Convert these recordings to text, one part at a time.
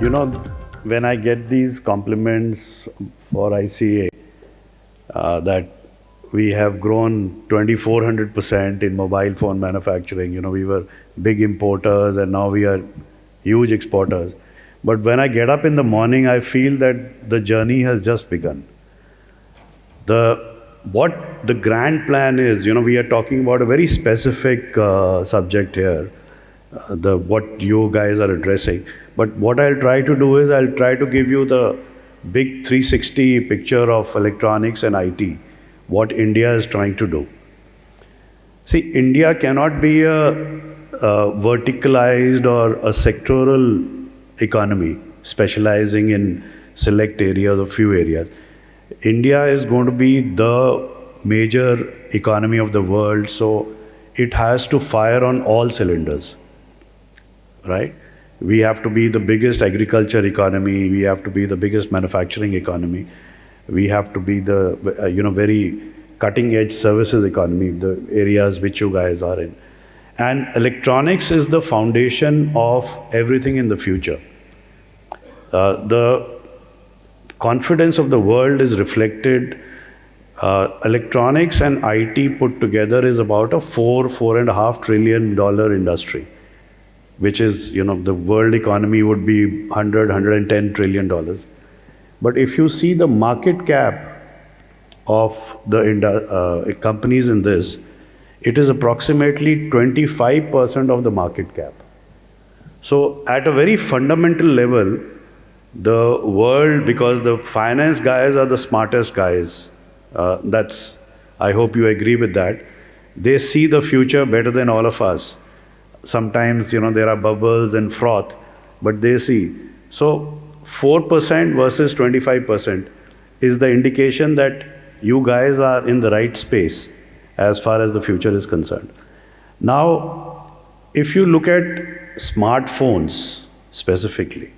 You know, when I get these compliments for ICA that we have grown 2400% in mobile phone manufacturing, we were big importers and now we are huge exporters. But when I get up in the morning, I feel that the journey has just begun. What the grand plan is, we are talking about a very specific subject here, what you guys are addressing. But what I'll try to do is I'll try to give you the big 360 picture of electronics and IT, what India is trying to do. See, India cannot be a verticalized or a sectoral economy specializing in select areas or few areas. India is going to be the major economy of the world, so it has to fire on all cylinders, right? We have to be the biggest agriculture economy, we have to be the biggest manufacturing economy, we have to be the very cutting edge services economy, the areas which you guys are in. And electronics is the foundation of everything in the future. The confidence of the world is reflected. Electronics and IT put together is about a $4.5 trillion industry, which is, the world economy would be $110 trillion. But if you see the market cap of the companies in this, it is approximately 25% of the market cap. So at a very fundamental level, the world, because the finance guys are the smartest guys, I hope you agree with that. They see the future better than all of us. Sometimes, there are bubbles and froth, but they see. So 4% versus 25% is the indication that you guys are in the right space as far as the future is concerned. Now, if you look at smartphones specifically,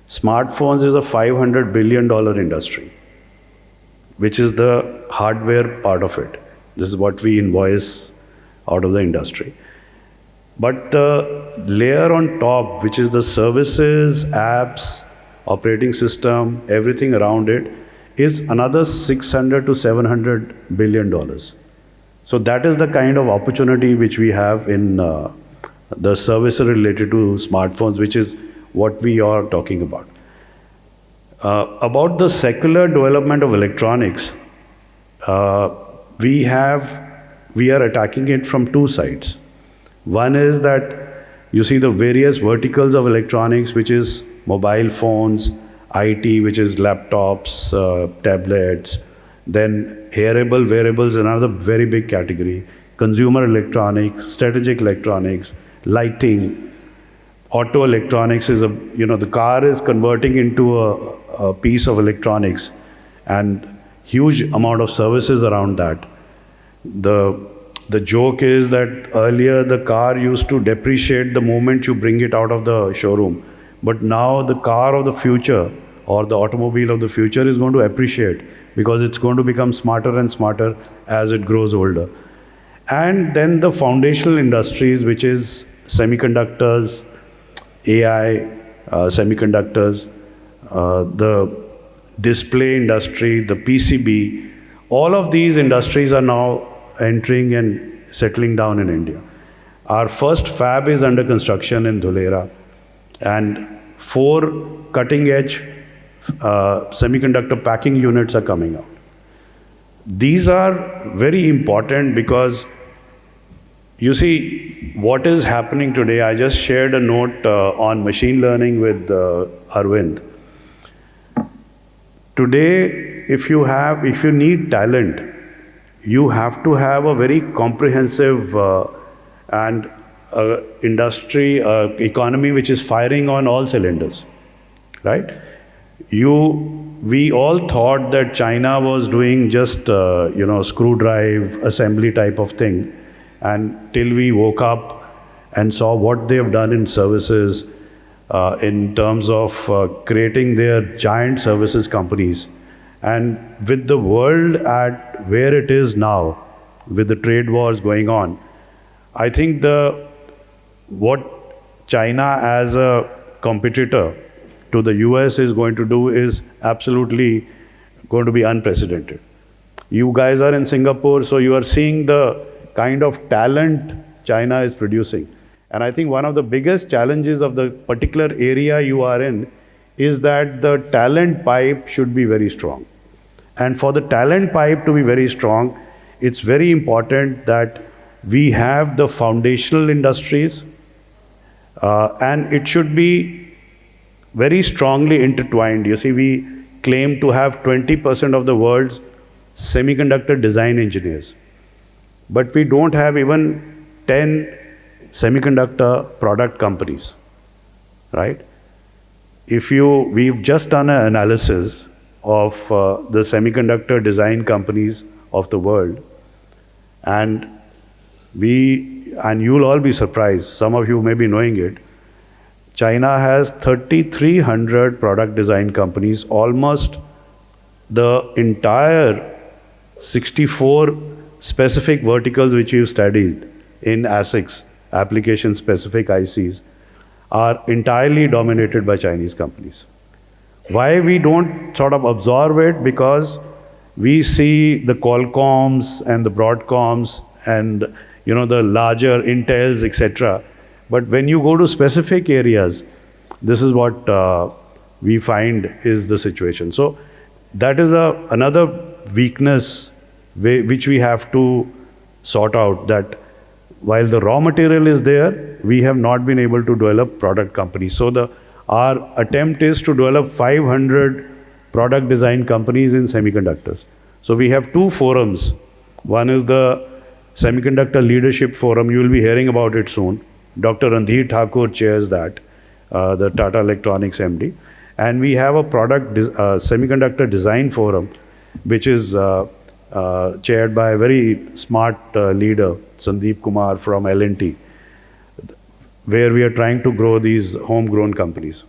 smartphones is a $500 billion industry, which is the hardware part of it. This is what we invoice out of the industry. But the layer on top, which is the services, apps, operating system, everything around it, is another $600 to $700 billion. So that is the kind of opportunity which we have in the services related to smartphones, which is what we are talking about. About the secular development of electronics, we are attacking it from two sides. One is that you see the various verticals of electronics, which is mobile phones, IT, which is laptops, tablets, then wearables, another very big category, consumer electronics, strategic electronics, lighting, auto electronics is the car is converting into a piece of electronics, and huge amount of services around that. The joke is that earlier the car used to depreciate the moment you bring it out of the showroom. But now the car of the future or the automobile of the future is going to appreciate, because it's going to become smarter and smarter as it grows older. And then the foundational industries, which is semiconductors, AI, semiconductors, the display industry, the PCB, all of these industries are now entering and settling down in India. Our first fab is under construction in Dhulera, and 4 cutting-edge semiconductor packing units are coming out. These are very important because you see what is happening today. I just shared a note on machine learning with Arvind. Today, if you need talent, you have to have a very comprehensive and industry, economy which is firing on all cylinders, right? We all thought that China was doing just screw drive assembly type of thing, and till we woke up and saw what they have done in services, in terms of creating their giant services companies. And with the world at where it is now, with the trade wars going on, I think what China as a competitor to the US is going to do is absolutely going to be unprecedented. You guys are in Singapore, so you are seeing the kind of talent China is producing. And I think one of the biggest challenges of the particular area you are in is that the talent pipe should be very strong. And for the talent pipe to be very strong, it's very important that we have the foundational industries, and it should be very strongly intertwined. You see, we claim to have 20% of the world's semiconductor design engineers, but we don't have even 10 semiconductor product companies, right? We've just done an analysis of the semiconductor design companies of the world, and you'll all be surprised, some of you may be knowing it, China has 3,300 product design companies, almost the entire 64 specific verticals which you've studied in ASICs, application specific ICs, are entirely dominated by Chinese companies. Why we don't sort of absorb it? Because we see the Qualcomms and the Broadcoms and the larger Intels, etc. But when you go to specific areas, this is what we find is the situation. So that is another weakness which we have to sort out, that while the raw material is there, we have not been able to develop product companies. So our attempt is to develop 500 product design companies in semiconductors. So we have two forums. One is the Semiconductor Leadership Forum. You will be hearing about it soon. Dr. Randhir Thakur chairs that, the Tata Electronics MD. And we have a Semiconductor Design Forum, which is chaired by a very smart leader, Sandeep Kumar from L&T, where we are trying to grow these homegrown companies.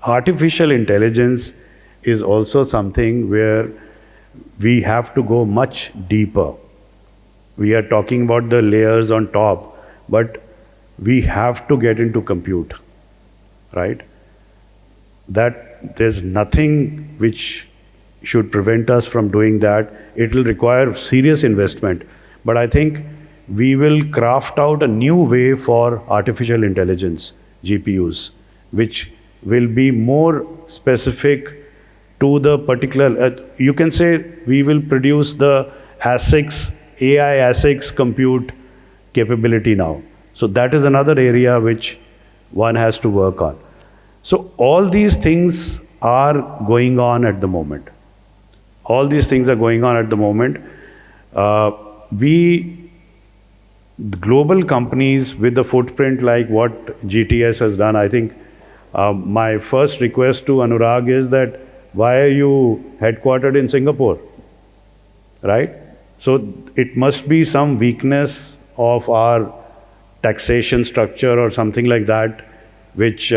Artificial intelligence is also something where we have to go much deeper. We are talking about the layers on top, but we have to get into compute, right? That there's nothing which should prevent us from doing that. It will require serious investment, but I think we will craft out a new way for artificial intelligence, GPUs, which will be more specific to the particular, you can say we will produce the ASICs, AI ASICs compute capability now. So that is another area which one has to work on. So all these things are going on at the moment. All these things are going on at the moment. Global companies with the footprint like what GTS has done, I think my first request to Anurag is that why are you headquartered in Singapore, right? So it must be some weakness of our taxation structure or something like that which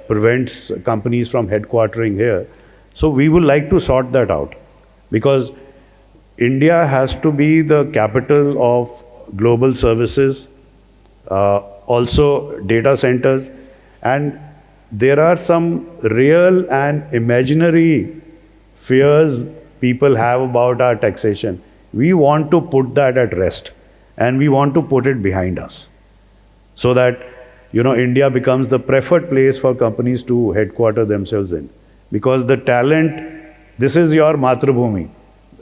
prevents companies from headquartering here. So we would like to sort that out, because India has to be the capital of global services, also data centers, and there are some real and imaginary fears people have about our taxation. We want to put that at rest, and we want to put it behind us, so that India becomes the preferred place for companies to headquarter themselves in. Because the talent, this is your Matrabhumi,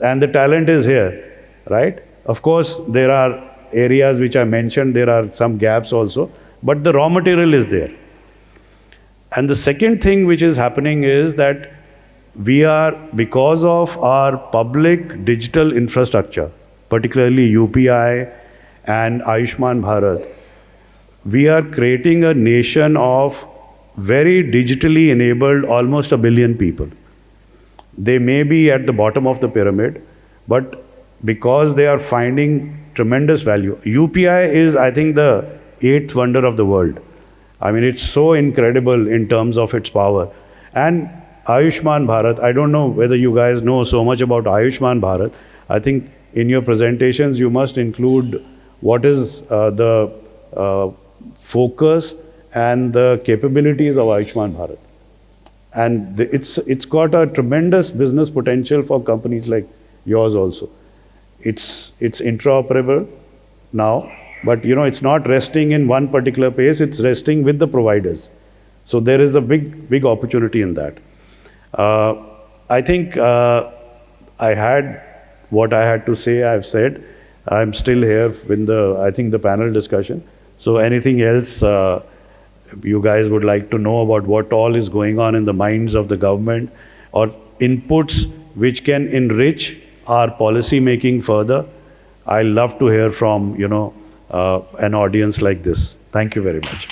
and the talent is here, right? Of course, there are areas which I mentioned, there are some gaps also, but the raw material is there. And the second thing which is happening is that we are, because of our public digital infrastructure, particularly UPI and Ayushman Bharat, we are creating a nation of very digitally enabled, almost 1 billion people. They may be at the bottom of the pyramid, but because they are finding tremendous value. UPI is, I think, the 8th wonder of the world. I mean, it's so incredible in terms of its power. And Ayushman Bharat, I don't know whether you guys know so much about Ayushman Bharat. I think in your presentations you must include what is the focus and the capabilities of Ayushman Bharat. And it's got a tremendous business potential for companies like yours also. It's interoperable now, but it's not resting in one particular pace. It's resting with the providers. So there is a big opportunity in that. Uh, I think I had what I had to say. I've said. I'm still here in the panel discussion. So anything else you guys would like to know about what all is going on in the minds of the government, or inputs which can enrich our policy making further, I love to hear from an audience like this. Thank you very much.